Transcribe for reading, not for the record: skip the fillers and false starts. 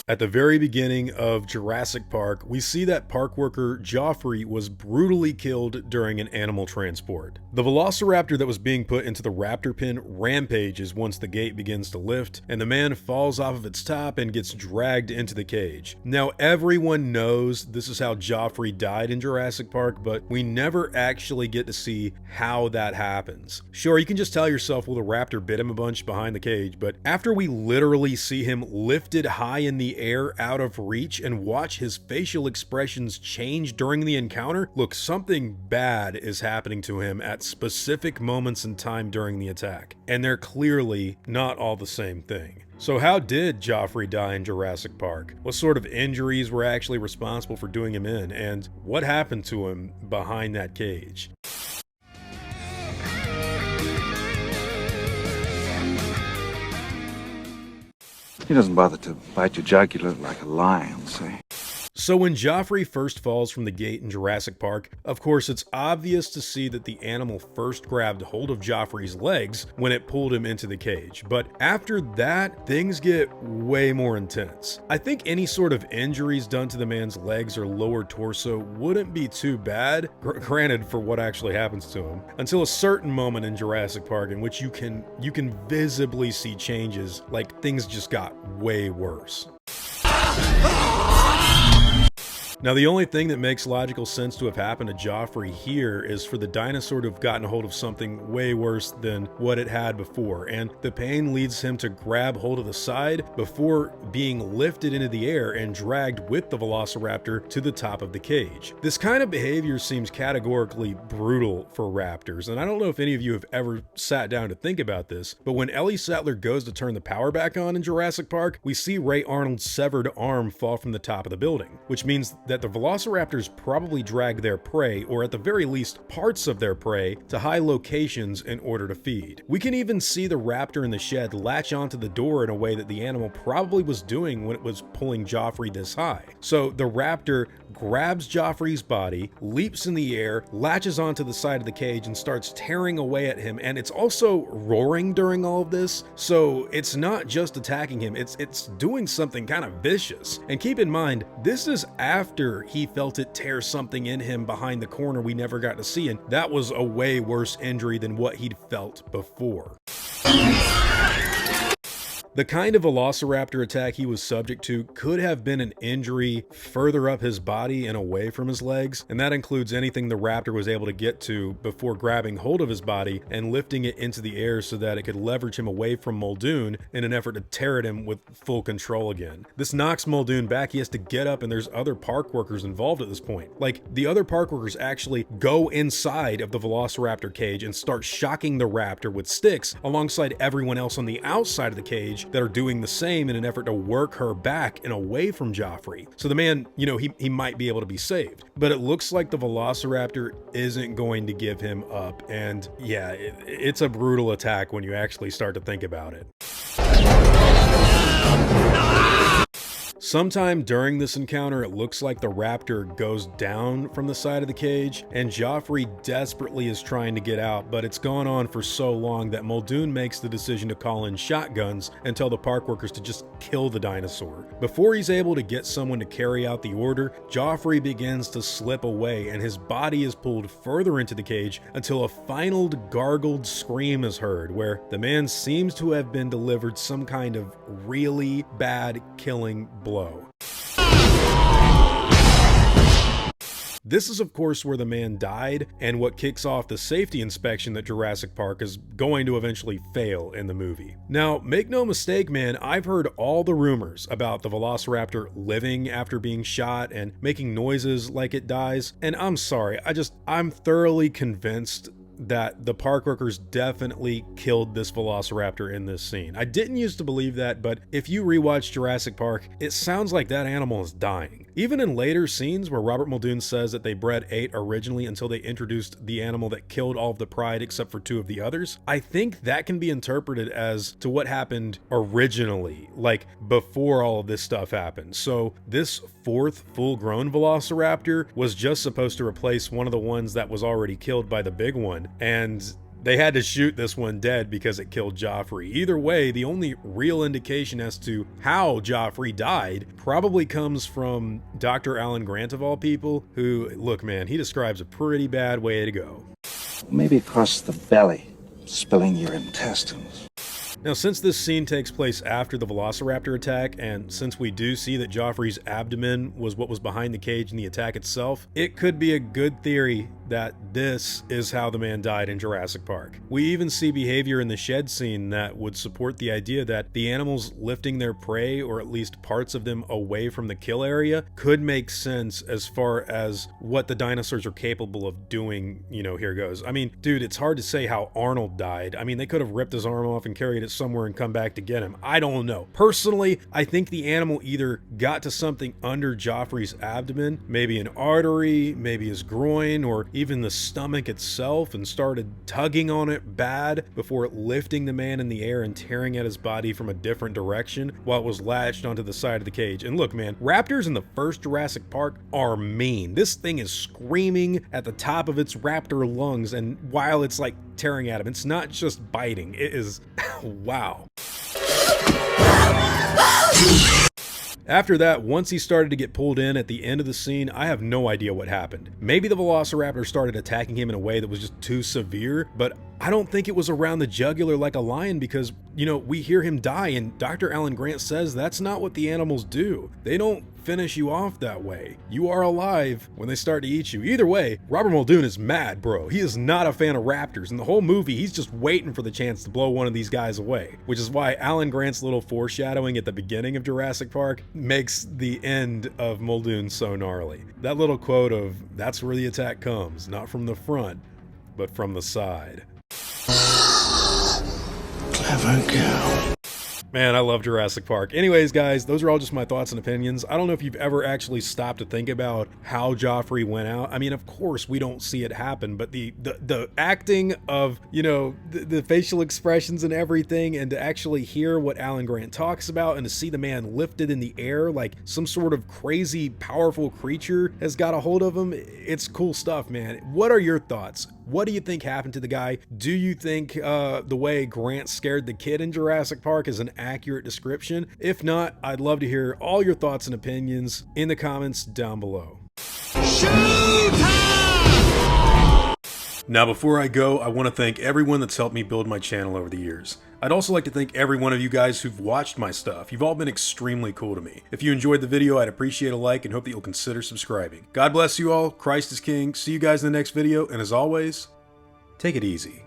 At the very beginning of Jurassic Park, we see that park worker Joffrey was brutally killed during an animal transport. The Velociraptor that was being put into the raptor pen rampages once the gate begins to lift, and the man falls off of its top and gets dragged into the cage. Now, everyone knows this is how Joffrey died in Jurassic Park, but we never actually get to see how that happens. Sure, you can just tell yourself, well, the raptor bit him a bunch behind the cage, but after we literally see him lifted high in the air out of reach and watch his facial expressions change during the encounter, look, something bad is happening to him at specific moments in time during the attack, and they're clearly not all the same thing. So how did Joffrey die in Jurassic Park? What sort of injuries were actually responsible for doing him in, and what happened to him behind that cage? He doesn't bother to bite your jugular like a lion, see? So when Joffrey first falls from the gate in Jurassic Park, of course it's obvious to see that the animal first grabbed hold of Joffrey's legs when it pulled him into the cage. But after that, things get way more intense. I think any sort of injuries done to the man's legs or lower torso wouldn't be too bad, granted for what actually happens to him, until a certain moment in Jurassic Park in which you can visibly see changes, like things just got way worse. Now, the only thing that makes logical sense to have happened to Joffrey here is for the dinosaur to have gotten a hold of something way worse than what it had before, and the pain leads him to grab hold of the side before being lifted into the air and dragged with the Velociraptor to the top of the cage. This kind of behavior seems categorically brutal for raptors, and I don't know if any of you have ever sat down to think about this, but when Ellie Sattler goes to turn the power back on in Jurassic Park, we see Ray Arnold's severed arm fall from the top of the building, which means that the Velociraptors probably drag their prey, or at the very least parts of their prey, to high locations in order to feed. We can even see the raptor in the shed latch onto the door in a way that the animal probably was doing when it was pulling Joffrey this high. So the raptor grabs Joffrey's body, leaps in the air, latches onto the side of the cage, and starts tearing away at him, and it's also roaring during all of this, so it's not just attacking him, it's doing something kind of vicious. And keep in mind, this is after he felt it tear something in him behind the corner we never got to see, and that was a way worse injury than what he'd felt before. The kind of Velociraptor attack he was subject to could have been an injury further up his body and away from his legs, and that includes anything the raptor was able to get to before grabbing hold of his body and lifting it into the air so that it could leverage him away from Muldoon in an effort to tear at him with full control again. This knocks Muldoon back, he has to get up, and there's other park workers involved at this point. Like, the other park workers actually go inside of the Velociraptor cage and start shocking the raptor with sticks alongside everyone else on the outside of the cage that are doing the same in an effort to work her back and away from Joffrey. So the man, he might be able to be saved. But it looks like the Velociraptor isn't going to give him up. And yeah, it's a brutal attack when you actually start to think about it. Sometime during this encounter, it looks like the raptor goes down from the side of the cage, and Joffrey desperately is trying to get out, but it's gone on for so long that Muldoon makes the decision to call in shotguns and tell the park workers to just kill the dinosaur. Before he's able to get someone to carry out the order, Joffrey begins to slip away, and his body is pulled further into the cage until a final gargled scream is heard, where the man seems to have been delivered some kind of really bad killing blow. This is of course where the man died, and what kicks off the safety inspection that Jurassic Park is going to eventually fail in the movie. Now, make no mistake, man, I've heard all the rumors about the Velociraptor living after being shot and making noises like it dies, and I'm sorry, I'm thoroughly convinced that the park workers definitely killed this Velociraptor in this scene. I didn't used to believe that, but if you rewatch Jurassic Park, it sounds like that animal is dying. Even in later scenes where Robert Muldoon says that they bred 8 originally until they introduced the animal that killed all of the pride except for 2 of the others, I think that can be interpreted as to what happened originally, like before all of this stuff happened. So this 4th full-grown Velociraptor was just supposed to replace one of the ones that was already killed by the big one, and they had to shoot this one dead because it killed Joffrey. Either way, the only real indication as to how Joffrey died probably comes from Dr. Alan Grant of all people, who, look man, he describes a pretty bad way to go. Maybe across the belly, spilling your intestines. Now, since this scene takes place after the Velociraptor attack, and since we do see that Joffrey's abdomen was what was behind the cage in the attack itself, it could be a good theory that this is how the man died in Jurassic Park. We even see behavior in the shed scene that would support the idea that the animals lifting their prey, or at least parts of them, away from the kill area could make sense as far as what the dinosaurs are capable of doing, you know, here goes. I mean, dude, it's hard to say how Arnold died. I mean, they could have ripped his arm off and carried it somewhere and come back to get him. I don't know. Personally, I think the animal either got to something under Joffrey's abdomen, maybe an artery, maybe his groin, or even the stomach itself, and started tugging on it bad before lifting the man in the air and tearing at his body from a different direction while it was latched onto the side of the cage. And look, man, raptors in the first Jurassic Park are mean. This thing is screaming at the top of its raptor lungs, and while it's like tearing at him, it's not just biting, it is wow. After that, once he started to get pulled in at the end of the scene, I have no idea what happened. Maybe the Velociraptor started attacking him in a way that was just too severe, but I don't think it was around the jugular like a lion, because, you know, we hear him die, and Dr. Alan Grant says that's not what the animals do. They don't finish you off that way. You are alive when they start to eat you. Either way, Robert Muldoon is mad, bro. He is not a fan of raptors. In the whole movie, he's just waiting for the chance to blow one of these guys away, which is why Alan Grant's little foreshadowing at the beginning of Jurassic Park makes the end of Muldoon so gnarly. That little quote of, "That's where the attack comes, not from the front, but from the side." Clever girl. Man, I love Jurassic Park. Anyways, guys, those are all just my thoughts and opinions. I don't know if you've ever actually stopped to think about how Joffrey went out. I mean, of course, we don't see it happen, but the acting of, you know, the facial expressions and everything, and to actually hear what Alan Grant talks about, and to see the man lifted in the air like some sort of crazy, powerful creature has got a hold of him, it's cool stuff, man. What are your thoughts? What do you think happened to the guy? Do you think the way Grant scared the kid in Jurassic Park is an accurate description? If not, I'd love to hear all your thoughts and opinions in the comments down below. Now, before I go, I want to thank everyone that's helped me build my channel over the years. I'd also like to thank every one of you guys who've watched my stuff. You've all been extremely cool to me. If you enjoyed the video, I'd appreciate a like and hope that you'll consider subscribing. God bless you all. Christ is King. See you guys in the next video. And as always, take it easy.